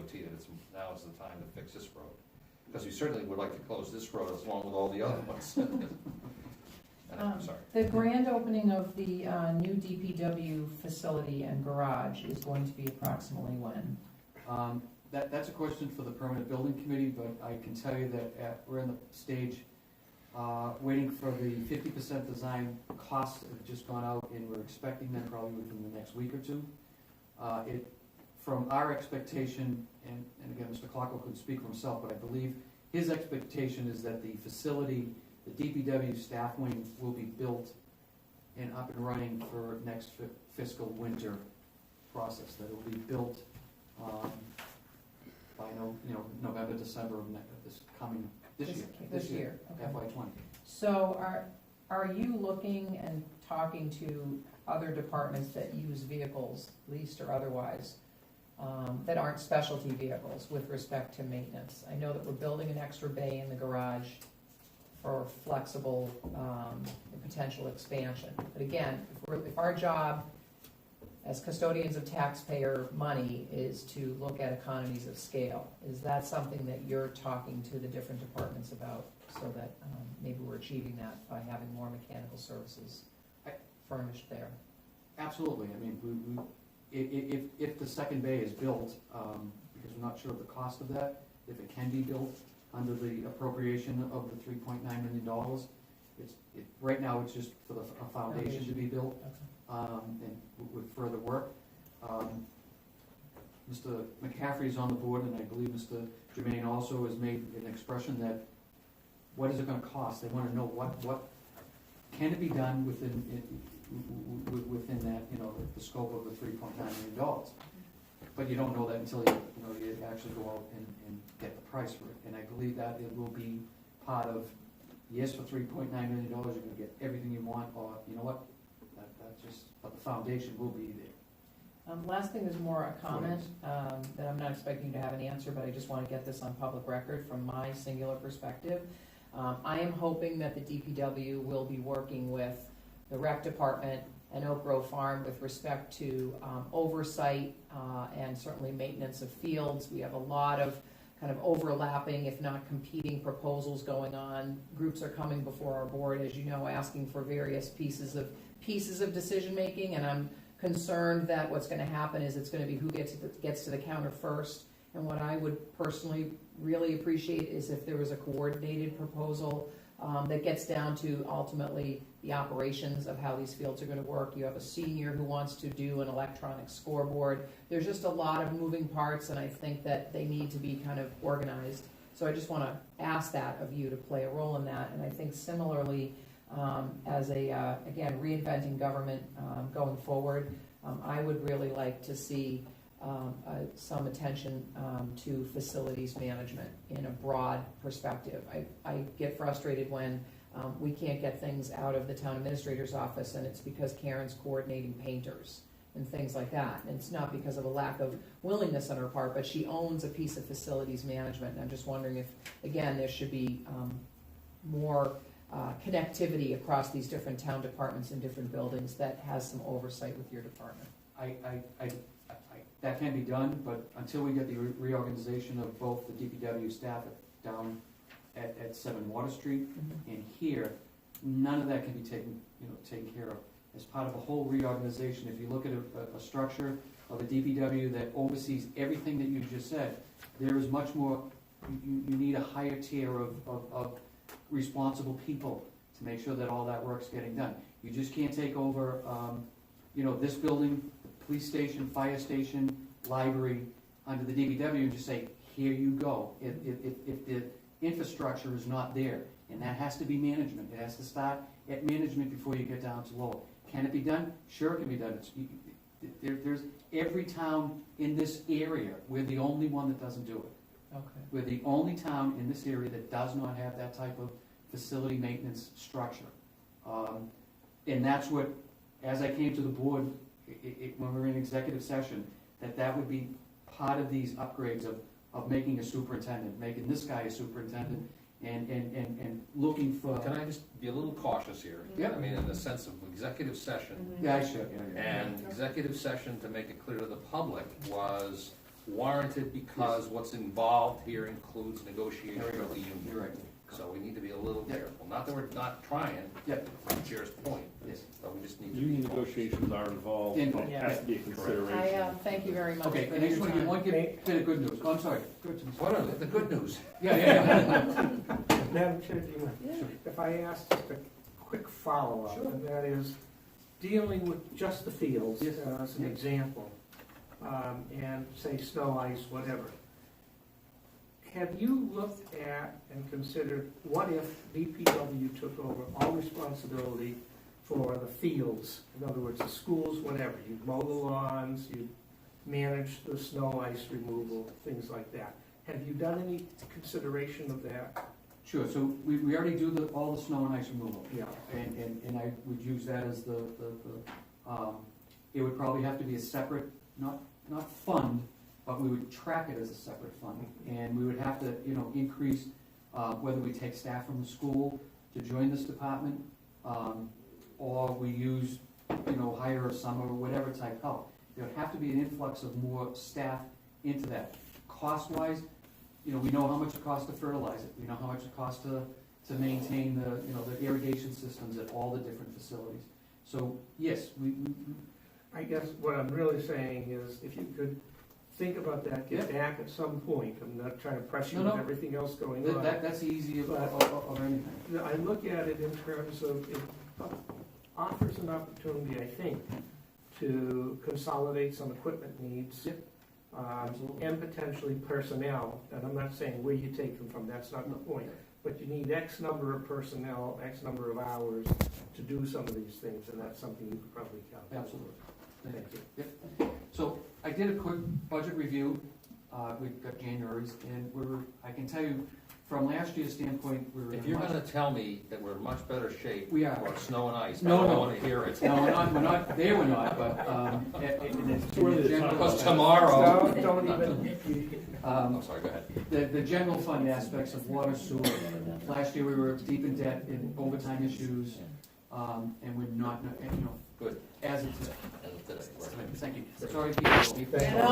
DOT that now is the time to fix this road. Because we certainly would like to close this road along with all the other ones. I'm sorry. The grand opening of the new DPW facility and garage is going to be approximately when? That's a question for the permanent building committee, but I can tell you that we're in the stage waiting for the 50% design costs have just gone out, and we're expecting them probably within the next week or two. From our expectation, and again, Mr. Clark could speak for himself, but I believe his expectation is that the facility, the DPW staff wing, will be built and up and running for next fiscal winter process. That it will be built by November, December of this year, Okay. FY20. So are you looking and talking to other departments that use vehicles, leased or otherwise, that aren't specialty vehicles with respect to maintenance? I know that we're building an extra bay in the garage for flexible potential expansion. But again, if our job as custodians of taxpayer money is to look at economies of scale, is that something that you're talking to the different departments about, so that maybe we're achieving that by having more mechanical services furnished there? Absolutely. I mean, if the second bay is built, because we're not sure of the cost of that, if it can be built under the appropriation of the $3.9 million, right now it's just for a foundation to be built. Okay. And with further work. Mr. McCaffrey is on the board, and I believe Mr. Jermaine also has made an expression that what is it going to cost? They want to know what can it be done within that, the scope of the $3.9 million. But you don't know that until you actually go out and get the price for it. And I believe that it will be part of, yes, for $3.9 million, you're going to get everything you want, or you know what? But the foundation will be there. Last thing is more a comment that I'm not expecting you to have an answer, but I just want to get this on public record from my singular perspective. I am hoping that the DPW will be working with the rec department and Oak Grove Farm with respect to oversight and certainly maintenance of fields. We have a lot of kind of overlapping, if not competing, proposals going on. Groups are coming before our board, as you know, asking for various pieces of decision making, and I'm concerned that what's going to happen is it's going to be who gets to the counter first. And what I would personally really appreciate is if there was a coordinated proposal that gets down to ultimately the operations of how these fields are going to work. You have a senior who wants to do an electronic scoreboard. There's just a lot of moving parts, and I think that they need to be kind of organized. So I just want to ask that of you to play a role in that. And I think similarly, as again, reinventing government going forward, I would really like to see some attention to facilities management in a broad perspective. I get frustrated when we can't get things out of the town administrator's office, and it's because Karen's coordinating painters and things like that. And it's not because of a lack of willingness on her part, but she owns a piece of facilities management. And I'm just wondering if, again, there should be more connectivity across these different town departments and different buildings that has some oversight with your department. That can be done, but until we get the reorganization of both the DPW staff down at 7 Water Street and here, none of that can be taken care of. As part of a whole reorganization, if you look at a structure of a DPW that oversees everything that you just said, there is much more. You need a higher tier of responsible people to make sure that all that work's getting done. You just can't take over, this building, police station, fire station, library, under the DPW and just say, here you go. If the infrastructure is not there, and that has to be management. It has to start at management before you get down to lower. Can it be done? Sure it can be done. There's every town in this area, we're the only one that doesn't do it. Okay. We're the only town in this area that does not have that type of facility maintenance structure. And that's what, as I came to the board, when we were in executive session, that would be part of these upgrades of making a superintendent, making this guy a superintendent, and looking for... Can I just be a little cautious here? Yeah. I mean, in the sense of executive session. Yeah, I should. And executive session, to make it clear to the public, was warranted because what's involved here includes negotiation with the union. You're right. So we need to be a little Yeah. careful, not that we're not trying, Yep, to Chair's point, yes. but we just need to be. Union negotiations are involved, Involved, it has to be a consideration. Thank you very much Okay, for and I just your want to give time. one bit of good news. Oh, I'm sorry. Good to- What are the good news? Yeah. Madam Chair, do you mind? Yeah. If I ask just a quick follow-up, Sure. and that is dealing with just the fields, Yes. as an Yes. example, and say snow, ice, whatever. Have you looked at and considered, what if DPW took over all responsibility for the fields? In other words, the schools, whatever, you'd mow the lawns, you'd manage the snow, ice removal, things like that. Have you done any consideration of that? Sure, so we already do all the snow and ice removal. Yeah. And I would use that as it would probably have to be a separate, not fund, but we would track it as a separate fund. And we would have to, increase, whether we take staff from the school to join this department, or we use, hire a summer or whatever type help. There would have to be an influx of more staff into that. Cost-wise, we know how much it costs to fertilize it. We know how much it costs to maintain the irrigation systems at all the different facilities. So, yes, we I guess what I'm really saying is, if you could think about that, get back at some point, I'm not trying to press you No, with no. everything else going on. that's the easy of anything. I look at it in terms of, it offers an opportunity, I think, to consolidate some equipment needs. Yep. Absolutely. And potentially personnel, and I'm not saying where you take them from, that's not the point. But you need X number of personnel, X number of hours to do some of these things, and that's something you could probably count. Absolutely. Thank you. So I did a quick budget review. We've got January's, and I can tell you, from last year's standpoint, we were If in you're much. gonna tell me that we're in much better shape We are. for snow and ice, I No, don't no. wanna hear it. No, we're not, there we're not, but, Too early to talk Because about tomorrow, Don't even, I'm sorry, go ahead. the general fund aspects of water, sewer, last year we were deep in debt in overtime issues, and we're not, Good. as of today. As of today, right. Thank you. Sorry to keep you. Thank you. No,